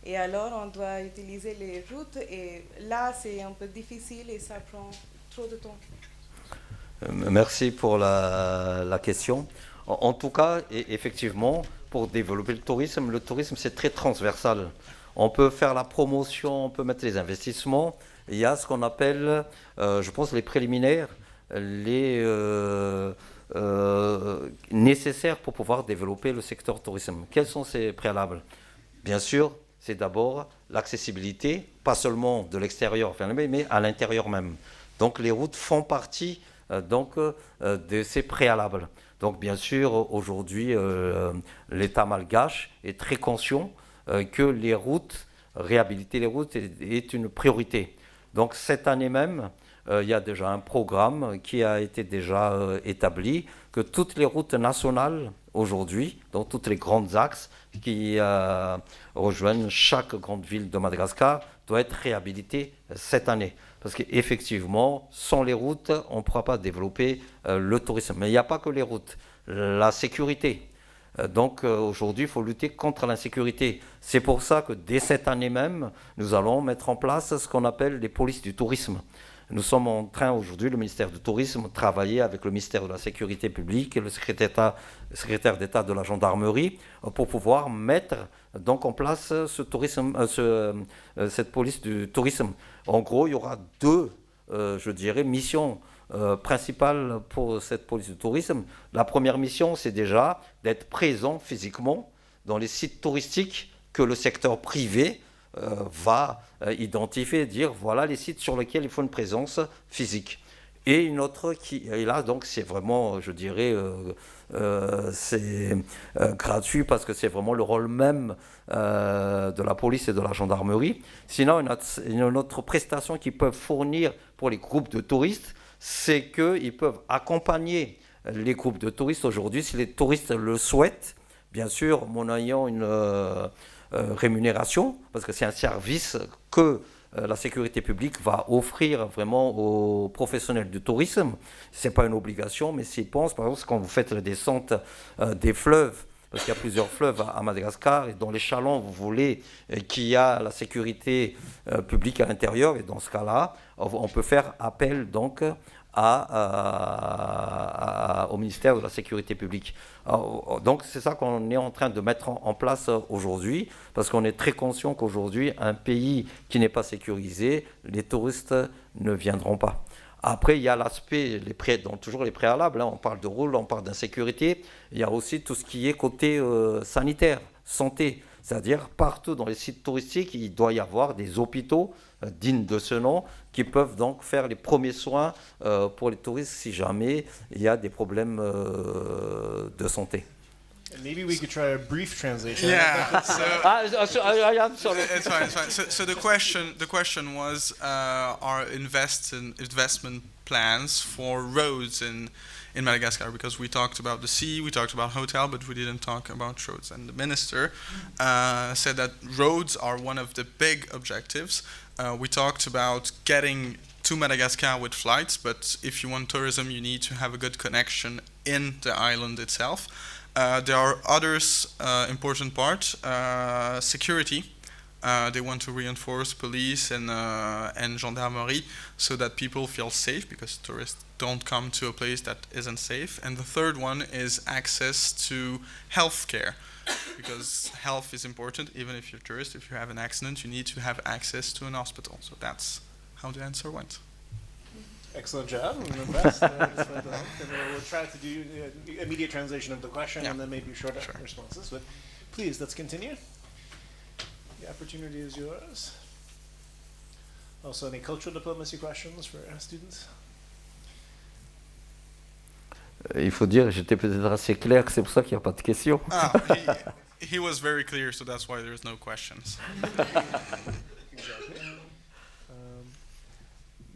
Et alors, on doit utiliser les routes. Et là, c'est un peu difficile et ça prend trop de temps. Merci pour la question. En tout cas, effectivement, pour développer le tourisme c'est très transversal. On peut faire la promotion, on peut mettre les investissements. Il y a ce qu'on appelle, je pense, les préliminaires, les nécessaires pour pouvoir développer le secteur tourisme. Quels sont ces préalables? Bien sûr, c'est d'abord l'accessibilité, pas seulement de l'extérieur, mais à l'intérieur même. Donc les routes font partie de ces préalables. Donc bien sûr, aujourd'hui, l'État malgache est très conscient que réhabiliter les routes est une priorité. Donc cette année même, il y a déjà un programme qui a été déjà établi, que toutes les routes nationales aujourd'hui, donc toutes les grandes axes qui rejoignent chaque grande ville de Madagascar, doivent être réhabilitées cette année. Parce qu'effectivement, sans les routes, on ne pourra pas développer le tourisme. Mais il n'y a pas que les routes, la sécurité. Donc aujourd'hui, il faut lutter contre l'insécurité. C'est pour ça que dès cette année même, nous allons mettre en place ce qu'on appelle les polices du tourisme. Nous sommes en train aujourd'hui, le ministère du Tourisme, de travailler avec le ministère de la Sécurité publique et le secrétaire d'État de la gendarmerie pour pouvoir mettre donc en place cette police du tourisme. En gros, il y aura deux, missions principales pour cette police du tourisme. La première mission, c'est déjà d'être présent physiquement dans les sites touristiques que le secteur privé va identifier et dire voilà les sites sur lesquels il faut une présence physique. Et une autre qui est là, donc c'est vraiment, c'est gratuit parce que c'est vraiment le rôle même de la police et de la gendarmerie. Sinon, une autre prestation qu'ils peuvent fournir pour les groupes de touristes, c'est qu'ils peuvent accompagner les groupes de touristes aujourd'hui, si les touristes le souhaitent, bien sûr, en ayant une rémunération, parce que c'est un service que la sécurité publique va offrir vraiment aux professionnels du tourisme. Ce n'est pas une obligation, mais s'ils pensent, par exemple, quand vous faites la descente des fleuves, parce qu'il y a plusieurs fleuves à Madagascar, et dans les chalands, vous voulez qu'il y a la sécurité publique à l'intérieur, et dans ce cas-là, on peut faire appel donc au ministère de la Sécurité publique. Donc c'est ça qu'on est en train de mettre en place aujourd'hui, parce qu'on est très conscient qu'aujourd'hui, un pays qui n'est pas sécurisé, les touristes ne viendront pas. Après, il y a l'aspect, toujours les préalables, on parle de rôle, on parle d'insécurité, il y a aussi tout ce qui est côté sanitaire, santé. C'est-à-dire, partout dans les sites touristiques, il doit y avoir des hôpitaux dignes de ce nom qui peuvent donc faire les premiers soins pour les touristes si jamais il y a des problèmes de santé. And maybe we could try a brief translation. Yeah. So I'm sorry. it's fine. It's fine. So the question was our investment plans for roads in Madagascar, because we talked about the sea, we talked about hotel, but we didn't talk about roads. And the minister said that roads are one of the big objectives. We talked about getting to Madagascar with flights, but if you want tourism, you need to have a good connection in the island itself. There are others important part, security. They want to reinforce police and gendarmerie so that people feel safe, because tourists don't come to a place that isn't safe. And the third one is access to healthcare, because health is important. Even if you're a tourist, if you have an accident, you need to have access to an hospital. So that's how the answer went. Excellent job. And the best. We'll try to do immediate translation of the question, and then maybe shorter responses. But please, let's continue. The opportunity is yours. Also, any cultural diplomacy questions for our students? Il faut dire, j'étais peut-être assez clair, c'est pour ça qu'il n'y a pas de questions. He was very clear, so that's why there's no questions. Exactly.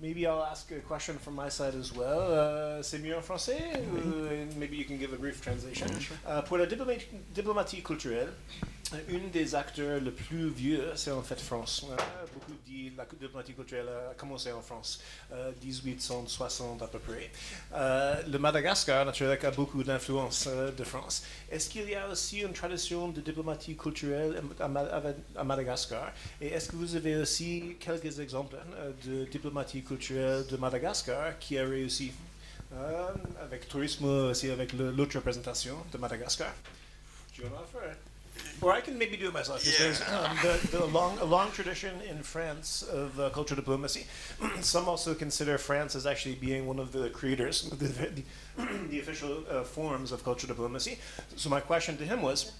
Maybe I'll ask a question from my side as well. C'est mieux en français? Maybe you can give a brief translation. Pour la diplomatie culturelle, une des acteurs le plus vieux, c'est en fait France. Beaucoup disent la diplomatie culturelle a commencé en France, 1860 à peu près. Le Madagascar, naturellement, a beaucoup d'influence de France. Est-ce qu'il y a aussi une tradition de diplomatie culturelle à Madagascar? Et est-ce que vous avez aussi quelques exemples de diplomatie culturelle de Madagascar qui a réussi avec tourisme, aussi avec l'autre représentation de Madagascar? Do you want to offer it? Or I can maybe do it myself. There's a long tradition in France of cultural diplomacy. Some also consider France as actually being one of the creators, the official forms of cultural diplomacy. So my question to him was,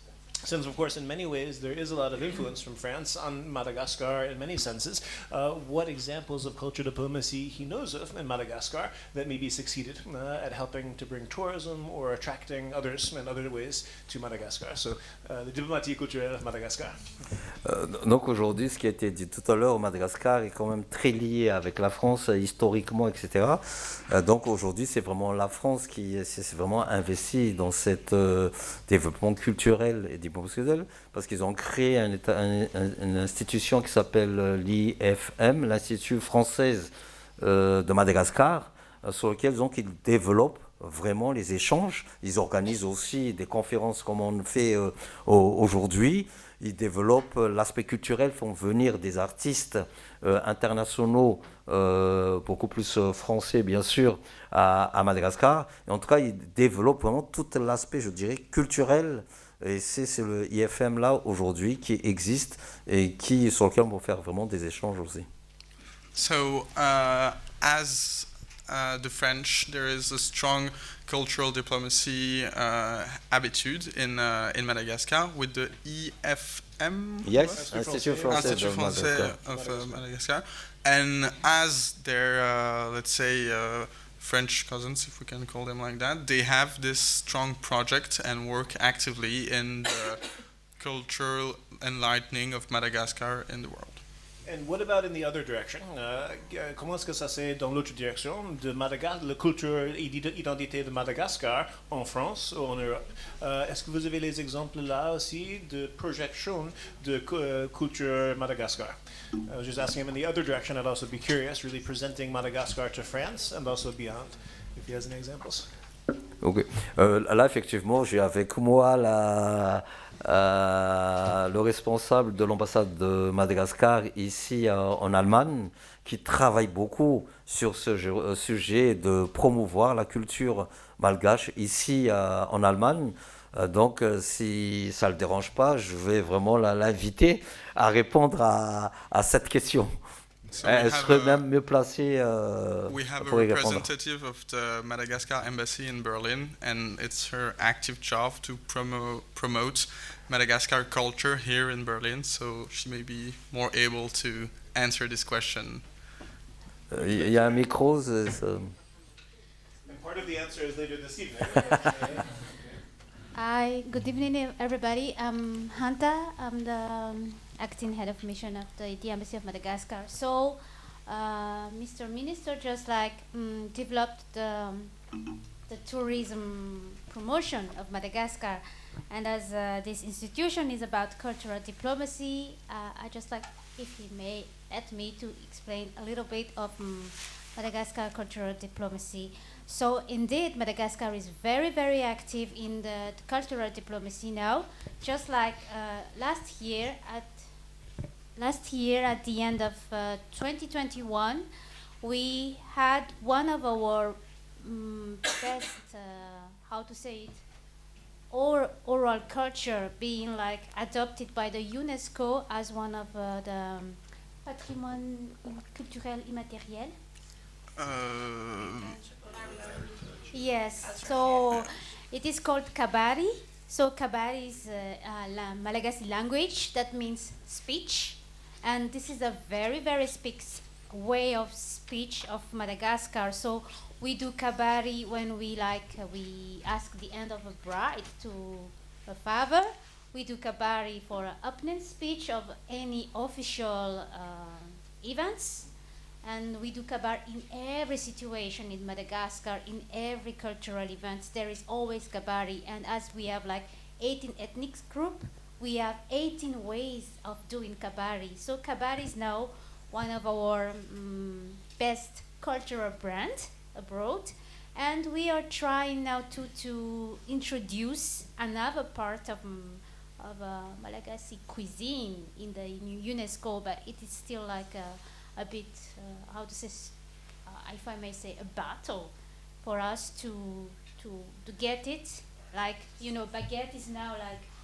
since of course in many ways there is a lot of influence from France on Madagascar in many senses, what examples of cultural diplomacy he knows of in Madagascar that maybe succeeded at helping to bring tourism or attracting others in other ways to Madagascar. So the diplomatie culturelle of Madagascar. Donc aujourd'hui, ce qui a été dit tout à l'heure, au Madagascar est quand même très lié avec la France historiquement, etc. Donc aujourd'hui, c'est vraiment la France qui s'est vraiment investie dans cet développement culturel et diplomatique, parce qu'ils ont créé une institution qui s'appelle l'IFM, l'Institut française de Madagascar, sur lequel donc ils développent vraiment les échanges. Ils organisent aussi des conférences comme on le fait aujourd'hui. Ils développent l'aspect culturel, font venir des artistes internationaux, beaucoup plus français bien sûr, à Madagascar. Et en tout cas, ils développent vraiment tout l'aspect, je dirais, culturel. Et c'est le IFM là aujourd'hui qui existe et sur lequel on peut faire vraiment des échanges aussi. So, as the French, there is a strong cultural diplomacy habitude in Madagascar with the IFM. Yes, Institut Français of Madagascar. And as their, let's say, French cousins, if we can call them like that, they have this strong project and work actively in the cultural enlightening of Madagascar in the world. And what about in the other direction? Comment est-ce que ça c'est dans l'autre direction de Madagascar, la culture et l'identité de Madagascar en France ou en Europe? Est-ce que vous avez les exemples là aussi de projection de culture Madagascar? I was just asking him in the other direction. I'd also be curious, really presenting Madagascar to France and also beyond, if he has any examples. Okay. Là, effectivement, j'ai avec moi le responsable de l'ambassade de Madagascar ici en Allemagne, qui travaille beaucoup sur ce sujet de promouvoir la culture malgache ici en Allemagne. Donc, si ça ne le dérange pas, je vais vraiment l'inviter à répondre à cette question. So Elle serait même mieux placée we have a pour y répondre. representative of the Madagascar embassy in Berlin, and it's her active job to promote Madagascar culture here in Berlin, so she may be more able to answer this question. Il y a un micro. And part of the answer is later this evening. Hi, good evening, everybody. I'm Hanta. I'm the acting head of mission of the Embassy of Madagascar. So, Mr. Minister just developed the tourism promotion of Madagascar, and as this institution is about cultural diplomacy, I just like if he may let me to explain a little bit of Madagascar cultural diplomacy. So indeed, Madagascar is very, very active in the cultural diplomacy now. Just like last year at the end of 2021, we had one of our best, how to say it, oral culture being adopted by the UNESCO as one of the patrimoine culturel immatériel. Yes, so it is called Kabari. So Kabari is Malagasy language that means speech, and this is a very, very way of speech of Madagascar. So we do Kabari when we ask the end of a bride to a father. We do Kabari for an opening speech of any official events. And we do Kabar in every situation in Madagascar, in every cultural event. There is always Kabari. And as we have 18 ethnic group, we have 18 ways of doing Kabari. So Kabari is now one of our best cultural brand abroad. And we are trying now to introduce another part of Malagasy cuisine in the UNESCO, but it is still a bit, how to say, if I may say, a battle for us to get it. Baguette is now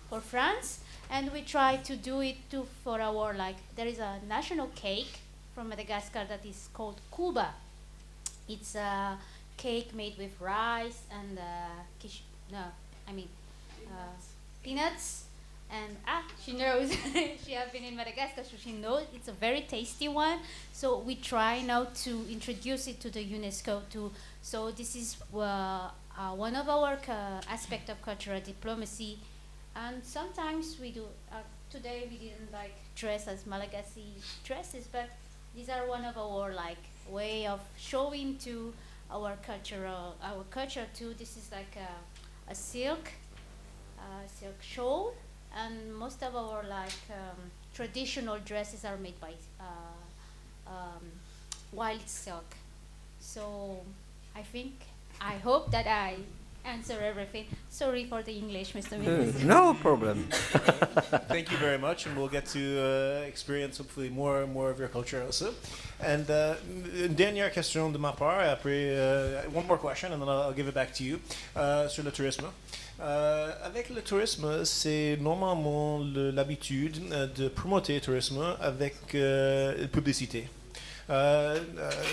for France, and we try to do it too for our there is a national cake from Madagascar that is called Kuba. It's a cake made with rice and peanuts. And she knows. She has been in Madagascar, so she knows it's a very tasty one. So we try now to introduce it to the UNESCO. So this is one of our aspect of cultural diplomacy. And sometimes we do. Today we didn't dress as Malagasy dresses, but these are one of our way of showing to our culture too. This is a silk shawl. And most of our traditional dresses are made by wild silk. So I hope that I answer everything. Sorry for the English, Mr. Minister. No problem. Thank you very much, and we'll get to experience hopefully more of your culture also. And une dernière question de ma part, après one more question, and then I'll give it back to you sur le tourisme. Avec le tourisme, c'est normalement l'habitude de promouvoir le tourisme avec publicité.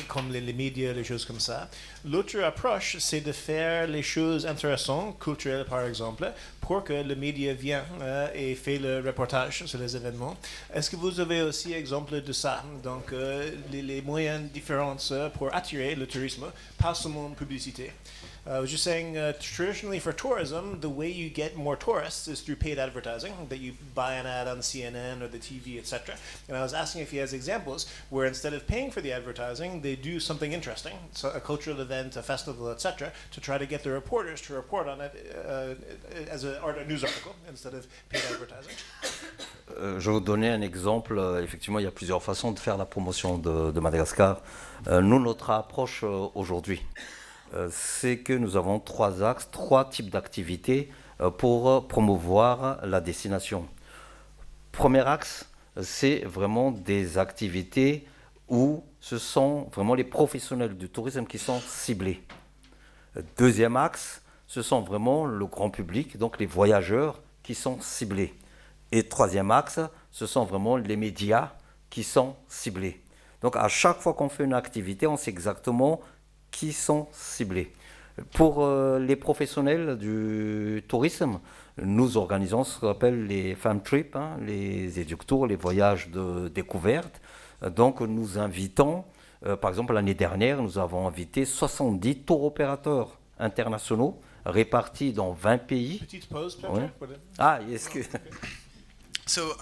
Comme les médias, les choses comme ça. L'autre approche, c'est de faire les choses intéressantes, culturelles par exemple, pour que le média vienne et fait le reportage sur les événements. Est-ce que vous avez aussi exemple de ça? Donc, les moyens différents pour attirer le tourisme, pas seulement publicité. I was just saying, traditionally for tourism, the way you get more tourists is through paid advertising, that you buy an ad on CNN or the TV, etc. And I was asking if he has examples where instead of paying for the advertising, they do something interesting, so a cultural event, a festival, etc., to try to get the reporters to report on it as a news article instead of paid advertising. Je vais vous donner un exemple. Effectivement, il y a plusieurs façons de faire la promotion de Madagascar. Nous, notre approche aujourd'hui, c'est que nous avons trois axes, trois types d'activités pour promouvoir la destination. Premier axe, c'est vraiment des activités où ce sont vraiment les professionnels du tourisme qui sont ciblés. Deuxième axe, ce sont vraiment le grand public, donc les voyageurs qui sont ciblés. Et troisième axe, ce sont vraiment les médias qui sont ciblés. Donc à chaque fois qu'on fait une activité, on sait exactement qui sont ciblés. Pour les professionnels du tourisme, nous organisons ce qu'on appelle les fam trips, les éductours, les voyages de découverte. Donc nous invitons, par exemple l'année dernière, nous avons invité 70 tour opérateurs internationaux répartis dans 20 pays. Petite pause peut-être. Ouais. Ah, est-ce que... So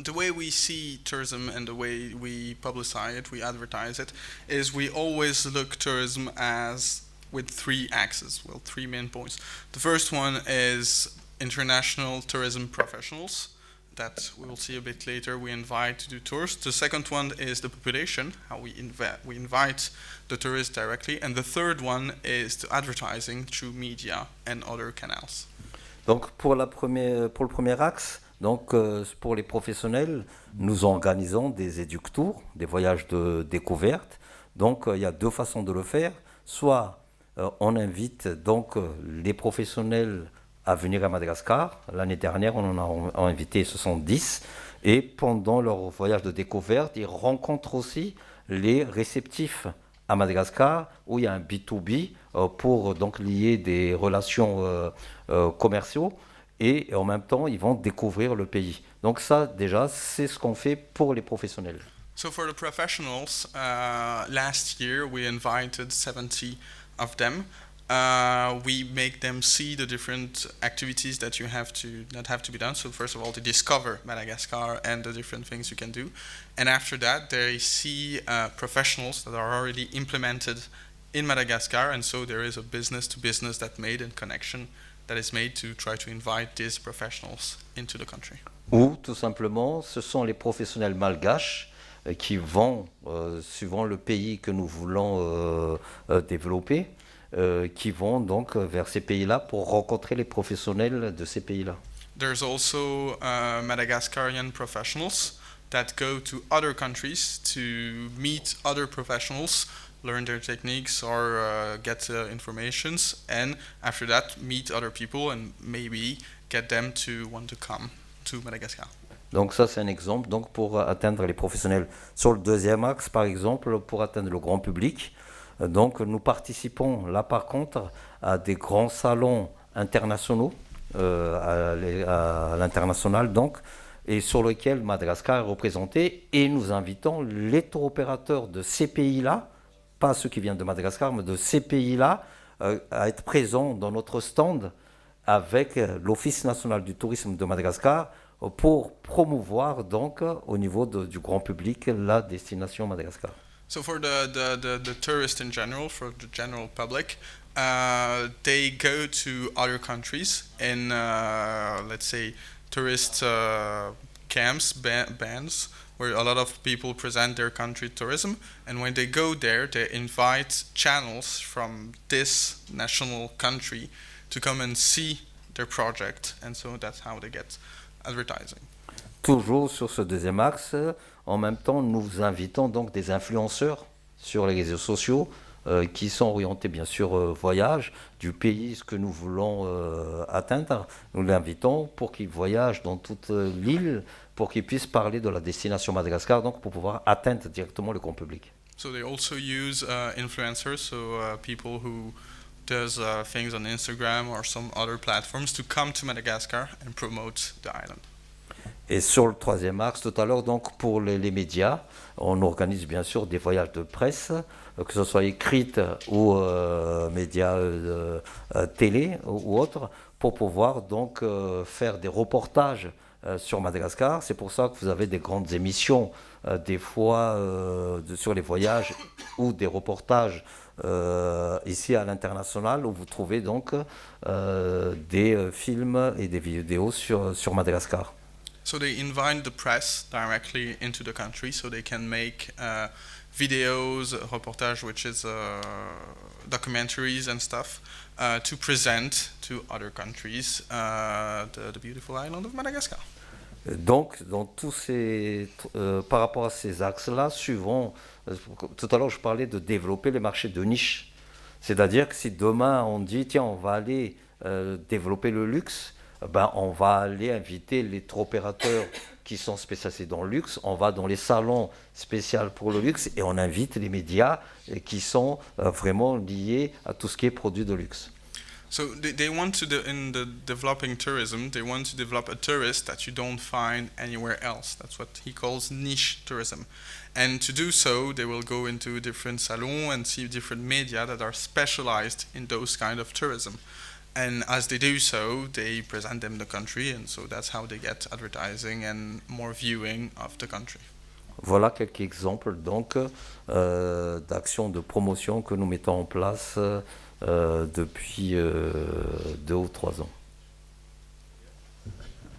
the way we see tourism and the way we publicize it, we advertise it, is we always look tourism as with three axes, well, three main points. The first one is international tourism professionals that we will see a bit later we invite to do tours. The second one is the population, how we invite the tourists directly. And the third one is the advertising through media and other canals. Donc pour le premier axe, donc pour les professionnels, nous organisons des éductours, des voyages de découverte. Donc il y a deux façons de le faire. Soit on invite donc les professionnels à venir à Madagascar. L'année dernière, on en a invité 70. Et pendant leur voyage de découverte, ils rencontrent aussi les réceptifs à Madagascar, où il y a un B2B pour donc lier des relations commerciaux. Et en même temps, ils vont découvrir le pays. Donc ça, déjà, c'est ce qu'on fait pour les professionnels. So for the professionals, last year we invited 70 of them. We make them see the different activities that have to be done. So first of all, to discover Madagascar and the different things you can do, and after that, they see professionals that are already implemented in Madagascar, and so there is a business-to-business that made in connection that is made to try to invite these professionals into the country. Ou tout simplement, ce sont les professionnels malgaches qui vont, suivant le pays que nous voulons développer, qui vont donc vers ces pays-là pour rencontrer les professionnels de ces pays-là. There's also Madagascarian professionals that go to other countries to meet other professionals, learn their techniques or get informations, and after that meet other people and maybe get them to want to come to Madagascar. Donc ça, c'est un exemple donc, pour atteindre les professionnels. Sur le deuxième axe, par exemple, pour atteindre le grand public, donc nous participons là par contre à des grands salons internationaux, à l'international donc, et sur lesquels Madagascar est représenté, et nous invitons les tour opérateurs de ces pays-là, pas ceux qui viennent de Madagascar, mais de ces pays-là, à être présents dans notre stand avec l'Office national du tourisme de Madagascar pour promouvoir donc au niveau du grand public la destination Madagascar. So for the tourists in general, for the general public, they go to other countries in, let's say, tourist camps, bands, where a lot of people present their country tourism. And when they go there, they invite channels from this national country to come and see their project. And so that's how they get advertising. Toujours sur ce deuxième axe, en même temps, nous invitons donc des influenceurs sur les réseaux sociaux qui sont orientés bien sûr voyage du pays ce que nous voulons atteindre. Nous l'invitons pour qu'ils voyagent dans toute l'île, pour qu'ils puissent parler de la destination Madagascar, donc pour pouvoir atteindre directement le grand public. So they also use influencers, so people who does things on Instagram or some other platforms to come to Madagascar and promote the island. Et sur le troisième axe, tout à l'heure, donc pour les médias, on organise bien sûr des voyages de presse, que ce soit écrite ou médias télé ou autres, pour pouvoir donc faire des reportages sur Madagascar. C'est pour ça que vous avez des grandes émissions, des fois sur les voyages ou des reportages ici à l'international, où vous trouvez donc des films et des vidéos sur Madagascar. So they invite the press directly into the country, so they can make videos, reportage, which is documentaries and stuff, to present to other countries the beautiful island of Madagascar. Donc, dans tous ces, par rapport à ces axes-là, suivant, tout à l'heure je parlais de développer les marchés de niche. C'est-à-dire que si demain on dit, tiens, on va aller développer le luxe, ben, on va aller inviter les tour opérateurs qui sont spécialisés dans le luxe, on va dans les salons spéciaux pour le luxe et on invite les médias qui sont vraiment liés à tout ce qui est produit de luxe. So they want to, in the developing tourism, they want to develop a tourist that you don't find anywhere else. That's what he calls niche tourism. And to do so, they will go into different salons and see different media that are specialized in those kind of tourism. And as they do so, they present them the country, and so that's how they get advertising and more viewing of the country. Voilà quelques exemples donc d'actions de promotion que nous mettons en place depuis 2 ou 3 ans.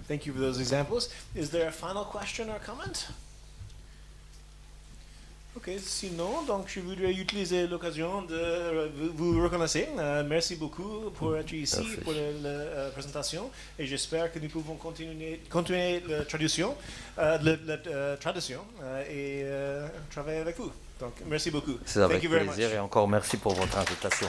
Thank you for those examples. Is there a final question or comment? Ok, sinon, donc je voudrais utiliser l'occasion de vous reconnaître. Merci beaucoup pour être ici, Merci. pour la présentation, et j'espère que nous pouvons continuer la traduction, et travailler avec vous. Donc, merci beaucoup. C'est avec Thank you very plaisir much. et encore merci pour votre invitation.